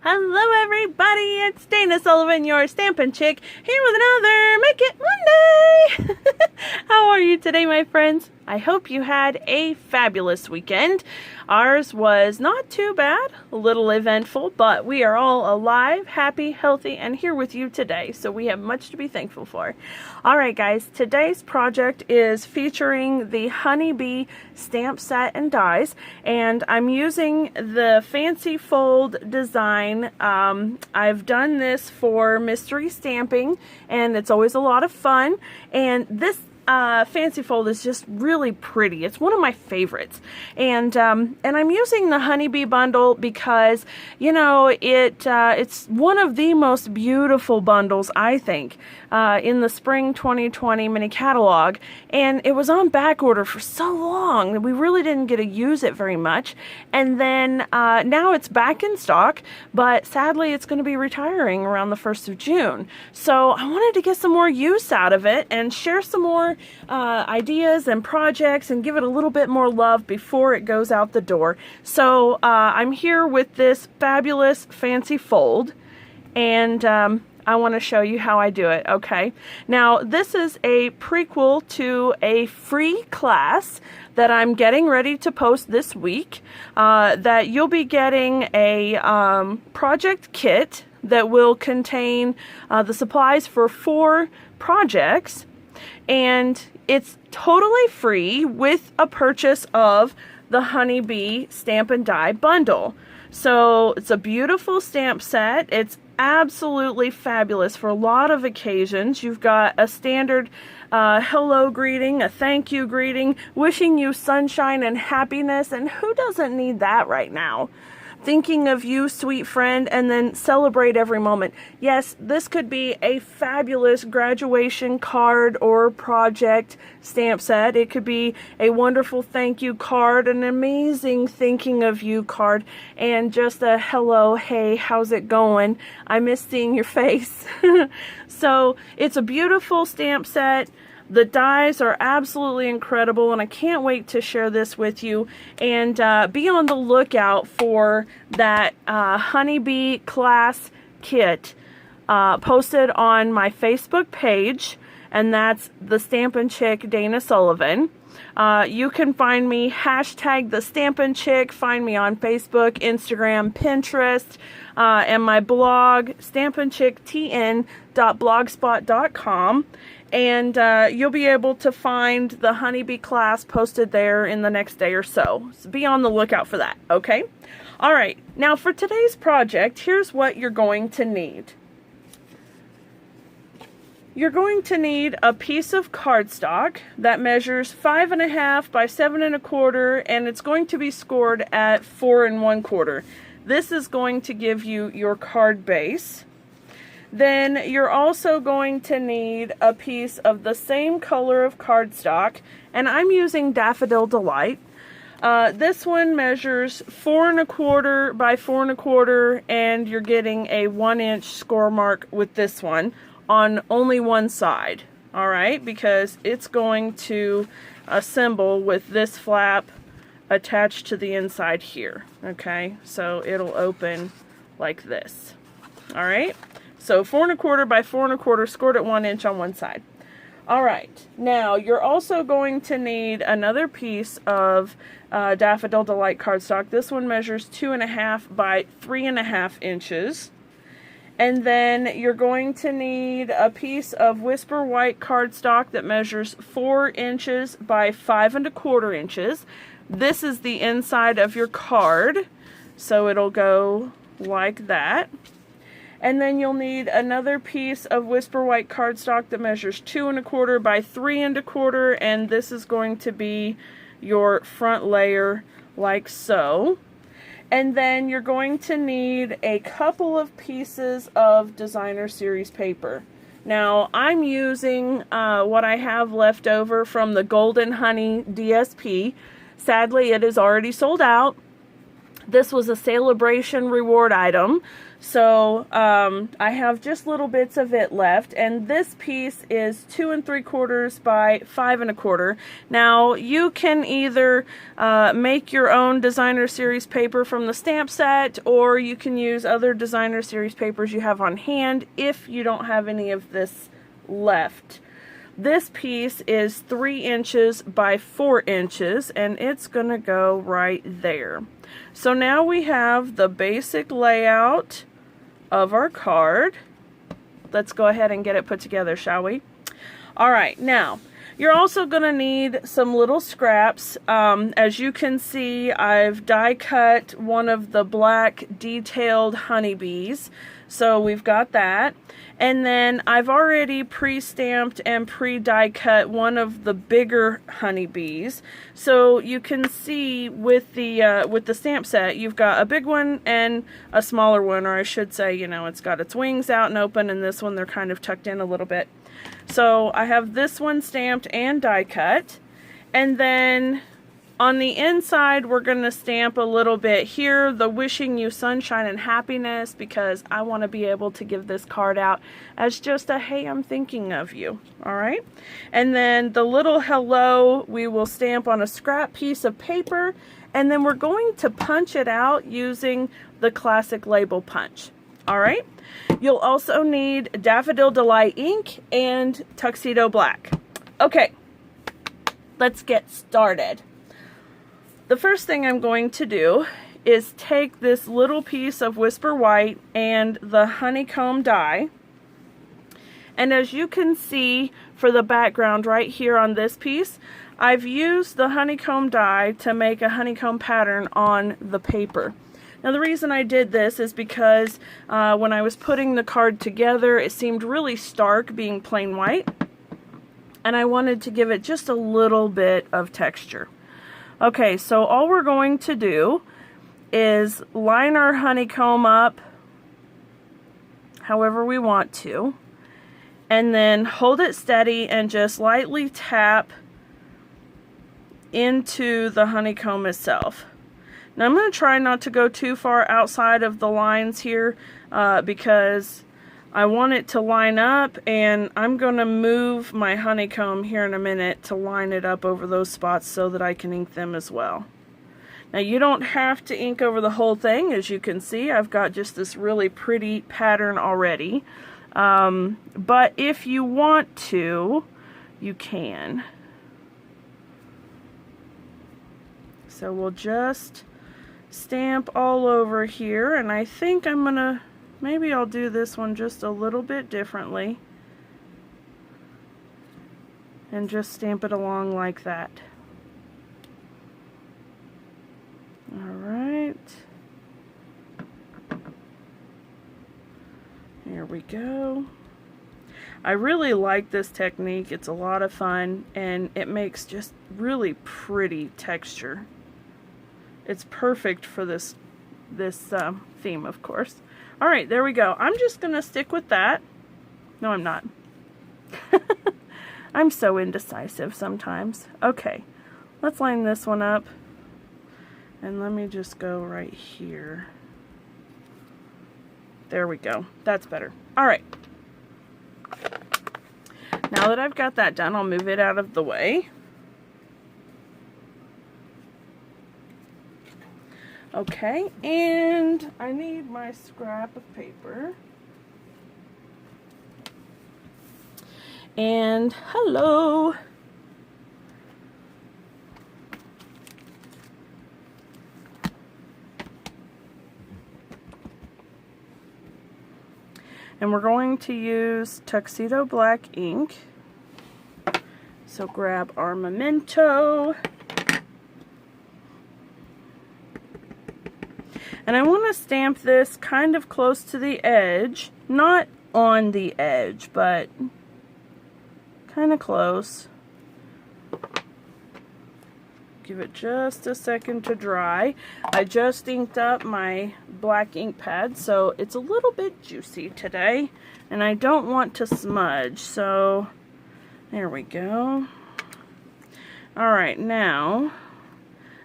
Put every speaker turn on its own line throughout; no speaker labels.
Hello everybody, it's Dana Sullivan, your Stampin' Chick, here with another Make It Monday! How are you today, my friends? I hope you had a fabulous weekend. Ours was not too bad, a little eventful, but we are all alive, happy, healthy, and here with you today, so we have much to be thankful for. Alright guys, today's project is featuring the HoneyBee stamp set and dies, and I'm using the Fancy Fold design. I've done this for mystery stamping, and it's always a lot of fun, and this Fancy Fold is just really pretty. It's one of my favorites, and I'm using the HoneyBee bundle because, you know, it's one of the most beautiful bundles, I think, in the spring 2020 mini catalog, and it was on back order for so long that we really didn't get to use it very much, and then now it's back in stock, but sadly it's going to be retiring around the 1st of June. So I wanted to get some more use out of it and share some more ideas and projects and give it a little bit more love before it goes out the door. So I'm here with this fabulous Fancy Fold, and I want to show you how I do it, okay? Now, this is a prequel to a free class that I'm getting ready to post this week, that you'll be getting a project kit that will contain the supplies for 4 projects, and it's totally free with a purchase of the HoneyBee Stamp and Die bundle. So it's a beautiful stamp set. It's absolutely fabulous for a lot of occasions. You've got a standard hello greeting, a thank you greeting, wishing you sunshine and happiness, and who doesn't need that right now? Thinking of you, sweet friend, and then celebrate every moment. Yes, this could be a fabulous graduation card or project stamp set. It could be a wonderful thank you card, an amazing thinking of you card, and just a hello, hey, how's it going? I miss seeing your face. So it's a beautiful stamp set. The dies are absolutely incredible, and I can't wait to share this with you. And be on the lookout for that HoneyBee class kit posted on my Facebook page, and that's the Stampin' Chick Dana Sullivan. You can find me, hashtag the Stampin' Chick, find me on Facebook, Instagram, Pinterest, and my blog, stampinchicktn.blogspot.com. And you'll be able to find the HoneyBee class posted there in the next day or so. So be on the lookout for that, okay? Alright, now for today's project, here's what you're going to need. You're going to need a piece of cardstock that measures 5.5 by 7.25, and it's going to be scored at 4 1/4. This is going to give you your card base. Then you're also going to need a piece of the same color of cardstock, and I'm using Daffodil Delight. This one measures 4 1/4 by 4 1/4, and you're getting a 1-inch score mark with this one on only one side, alright, because it's going to assemble with this flap attached to the inside here, okay, so it'll open like this, alright. So 4 1/4 by 4 1/4, scored at 1 inch on one side. Alright, now you're also going to need another piece of Daffodil Delight cardstock. This one measures 2.5 by 3.5 inches. And then you're going to need a piece of Whisper White cardstock that measures 4 inches by 5 1/4 inches. This is the inside of your card, so it'll go like that. And then you'll need another piece of Whisper White cardstock that measures 2 1/4 by 3 1/4, and this is going to be your front layer like so. And then you're going to need a couple of pieces of designer series paper. Now I'm using what I have left over from the Golden Honey DSP. Sadly, it is already sold out. This was a celebration reward item, so I have just little bits of it left, and this piece is 2 3/4 by 5 1/4. Now you can either make your own designer series paper from the stamp set, or you can use other designer series papers you have on hand if you don't have any of this left. This piece is 3 inches by 4 inches, and it's gonna go right there. So now we have the basic layout of our card. Let's go ahead and get it put together, shall we? All right, now you're also gonna need some little scraps. As you can see, I've die cut one of the black detailed honeybees. So we've got that. And then I've already pre-stamped and pre-die cut one of the bigger honeybees. So you can see with the stamp set, you've got a big one and a smaller one, or I should say, you know, it's got its wings out and open, and this one they're kind of tucked in a little bit. So I have this one stamped and die cut. And then on the inside, we're going to stamp a little bit here, the wishing you sunshine and happiness, because I want to be able to give this card out as just a, hey, I'm thinking of you. All right. And then the little hello, we will stamp on a scrap piece of paper, and then we're going to punch it out using the classic label punch. All right. You'll also need Daffodil Delight ink and Tuxedo Black. Okay. Let's get started. The first thing I'm going to do is take this little piece of Whisper White and the honeycomb die. And as you can see for the background right here on this piece, I've used the honeycomb die to make a honeycomb pattern on the paper. Now the reason I did this is because when I was putting the card together, it seemed really stark being plain white. And I wanted to give it just a little bit of texture. Okay, so all we're going to do is line our honeycomb up however we want to, and then hold it steady and just lightly tap into the honeycomb itself. Now I'm going to try not to go too far outside of the lines here because I want it to line up, and I'm going to move my honeycomb here in a minute to line it up over those spots so that I can ink them as well. Now you don't have to ink over the whole thing. As you can see, I've got just this really pretty pattern already. But if you want to, you can. So we'll just stamp all over here, and I think I'm going to maybe I'll do this one just a little bit differently and just stamp it along like that. Alright. Here we go. I really like this technique. It's a lot of fun, and it makes just really pretty texture. It's perfect for this theme, of course. All right, there we go. I'm just going to stick with that. No, I'm not. I'm so indecisive sometimes. Okay, let's line this one up. And let me just go right here. There we go. That's better. All right. Now that I've got that done, I'll move it out of the way. Okay, and I need my scrap of paper. And hello. And we're going to use Tuxedo Black ink. So grab our memento. And I want to stamp this kind of close to the edge, not on the edge, but kind of close. Give it just a second to dry. I just inked up my black ink pad, so it's a little bit juicy today, and I don't want to smudge, so there we go. Alright, now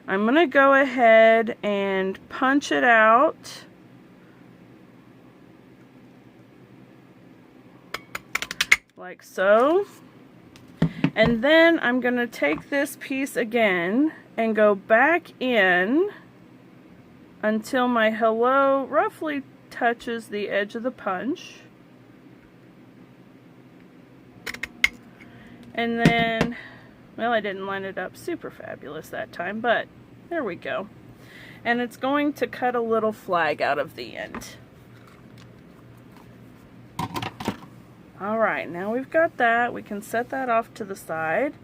I'm going to go ahead and punch it out. Like so. And then I'm going to take this piece again and go back in until my hello roughly touches the edge of the punch. And then, well, I didn't line it up super fabulous that time, but there we go. And it's going to cut a little flag out of the end. Alright, now we've got that. We can set that off to the side.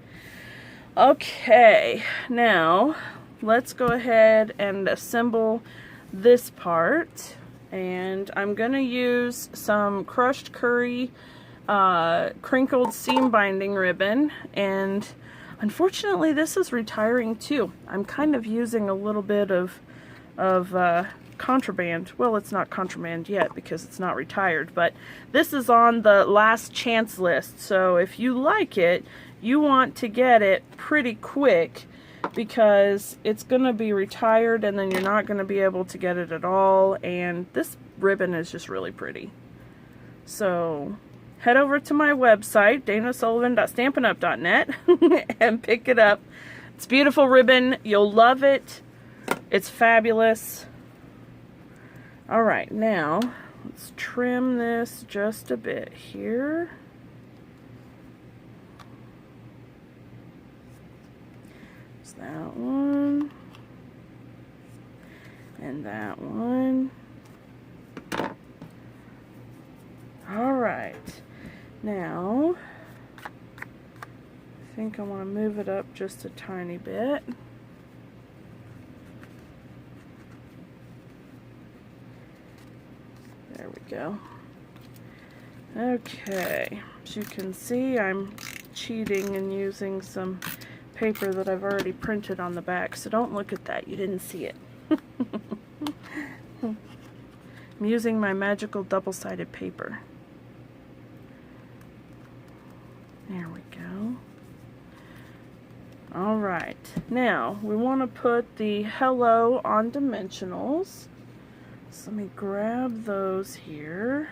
Okay, now let's go ahead and assemble this part. And I'm going to use some crushed curry crinkled seam binding ribbon. And unfortunately this is retiring too. I'm kind of using a little bit of contraband. Well, it's not contraband yet because it's not retired, but this is on the last chance list. So if you like it, you want to get it pretty quick because it's going to be retired and then you're not going to be able to get it at all. And this ribbon is just really pretty. So head over to my website, danasullivan.stampinup.net, and pick it up. It's a beautiful ribbon. You'll love it. It's fabulous. Alright, now let's trim this just a bit here. There's that one. And that one. Alright, now I think I want to move it up just a tiny bit. There we go. Okay, as you can see, I'm cheating and using some paper that I've already printed on the back, so don't look at that. You didn't see it. I'm using my magical double-sided paper. There we go. Alright, now we want to put the hello on dimensionals. So let me grab those here.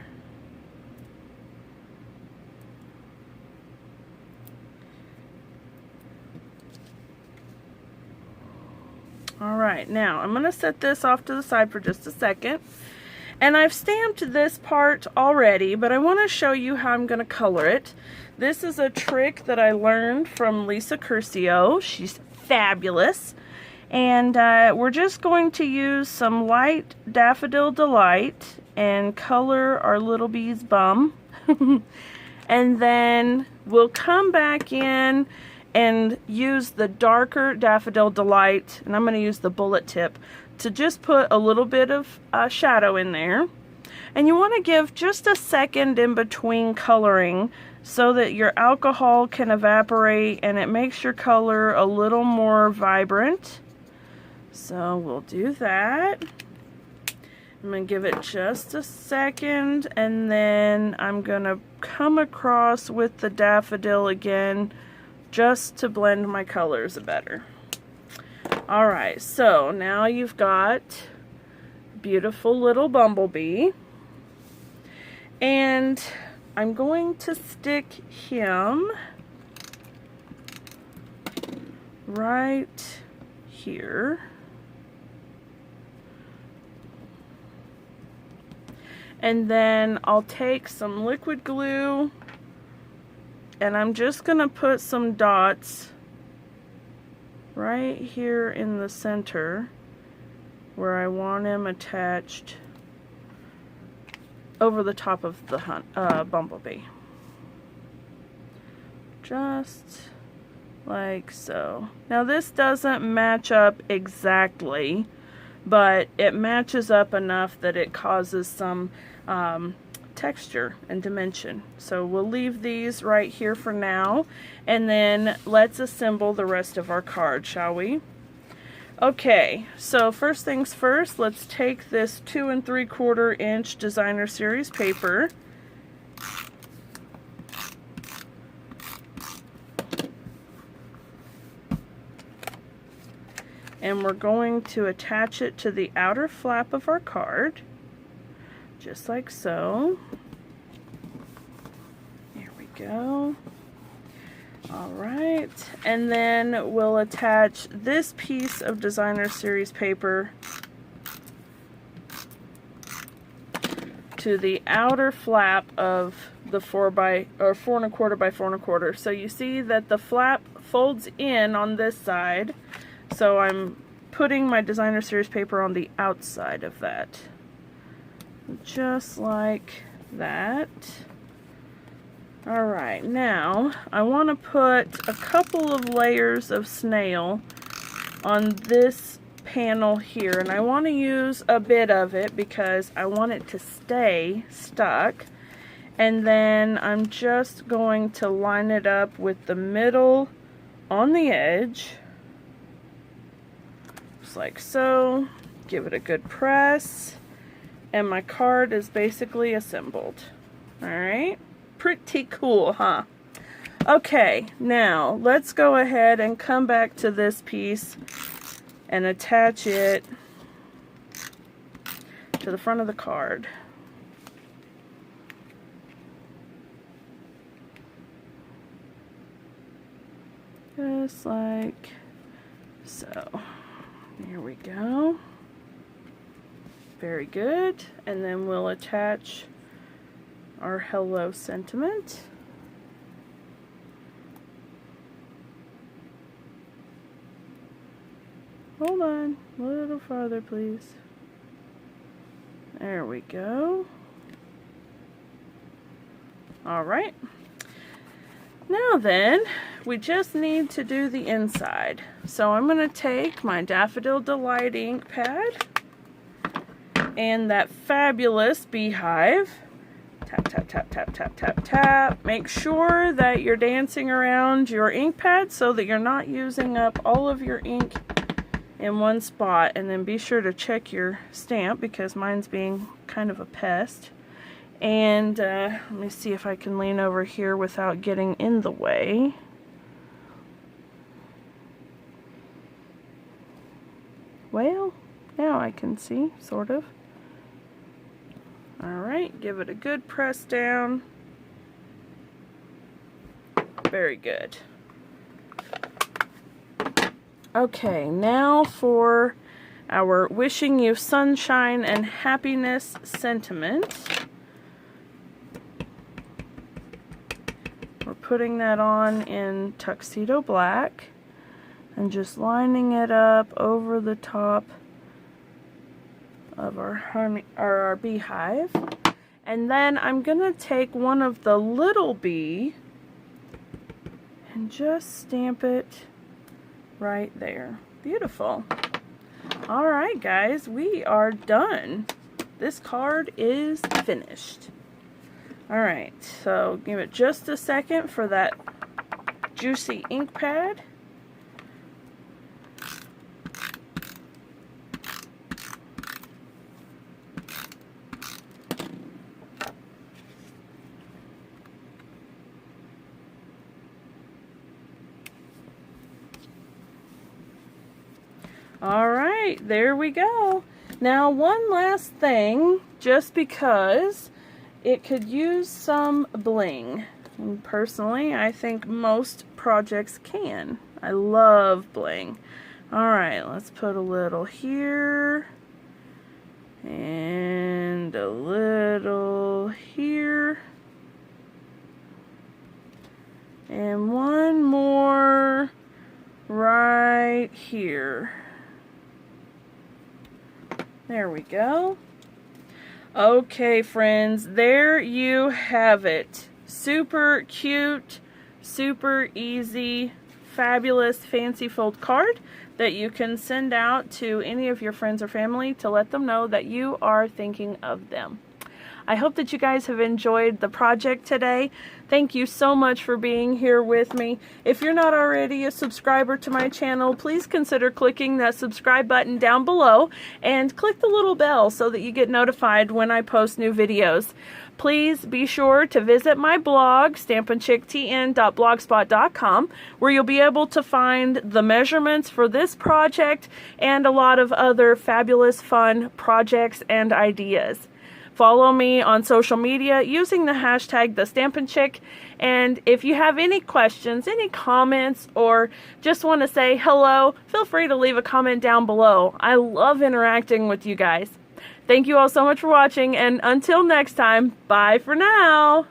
Alright, now I'm going to set this off to the side for just a second. And I've stamped this part already, but I want to show you how I'm going to color it. This is a trick that I learned from Lisa Curcio. She's fabulous. And we're just going to use some light Daffodil Delight and color our little bee's bum. And then we'll come back in and use the darker Daffodil Delight, and I'm going to use the bullet tip to just put a little bit of shadow in there. And you want to give just a second in between coloring so that your alcohol can evaporate and it makes your color a little more vibrant. So we'll do that. I'm going to give it just a second, and then I'm going to come across with the daffodil again just to blend my colors better. Alright, so now you've got beautiful little bumblebee, and I'm going to stick him right here. And then I'll take some liquid glue and I'm just going to put some dots right here in the center where I want him attached over the top of the bumblebee. Just like so. Now this doesn't match up exactly, but it matches up enough that it causes some texture and dimension. So we'll leave these right here for now, and then let's assemble the rest of our card, shall we? Okay, so first things first, let's take this 2 3/4 inch designer series paper. and we're going to attach it to the outer flap of our card, just like so. There we go. Alright, and then we'll attach this piece of designer series paper to the outer flap of the 4 1/4 by 4 1/4. So you see that the flap folds in on this side, so I'm putting my designer series paper on the outside of that, just like that. Alright, now I want to put a couple of layers of snail on this panel here, and I want to use a bit of it because I want it to stay stuck. And then I'm just going to line it up with the middle on the edge, just like so. Give it a good press, and my card is basically assembled. Alright, pretty cool, huh? Okay, now let's go ahead and come back to this piece and attach it to the front of the card. Just like so. There we go. Very good. And then we'll attach our hello sentiment. Hold on, a little farther, please. There we go. Alright. Now then, we just need to do the inside. So I'm going to take my Daffodil Delight ink pad and that fabulous beehive. Tap, tap, tap, tap, tap, tap, tap. Make sure that you're dancing around your ink pad so that you're not using up all of your ink in one spot. And then be sure to check your stamp because mine's being kind of a pest. And let me see if I can lean over here without getting in the way. Well, now I can see, sort of. Alright, give it a good press down. Very good. Okay, now for our wishing you sunshine and happiness sentiment. We're putting that on in Tuxedo Black and just lining it up over the top of our beehive. And then I'm gonna take one of the little bee and just stamp it right there. Beautiful. Alright guys, we are done. This card is finished. Alright, so give it just a second for that juicy ink pad. Alright, there we go. Now one last thing, just because it could use some bling. And personally, I think most projects can. I love bling. Alright, let's put a little here. And a little here. And one more right here. There we go. Okay, friends, there you have it. Super cute, super easy, fabulous fancy fold card that you can send out to any of your friends or family to let them know that you are thinking of them. I hope that you guys have enjoyed the project today. Thank you so much for being here with me. If you're not already a subscriber to my channel, please consider clicking that subscribe button down below and click the little bell so that you get notified when I post new videos. Please be sure to visit my blog, stampinchicktn.blogspot.com, where you'll be able to find the measurements for this project and a lot of other fabulous fun projects and ideas. Follow me on social media using the hashtag #TheStampinChick. And if you have any questions, any comments, or just want to say hello, feel free to leave a comment down below. I love interacting with you guys. Thank you all so much for watching, and until next time, bye for now!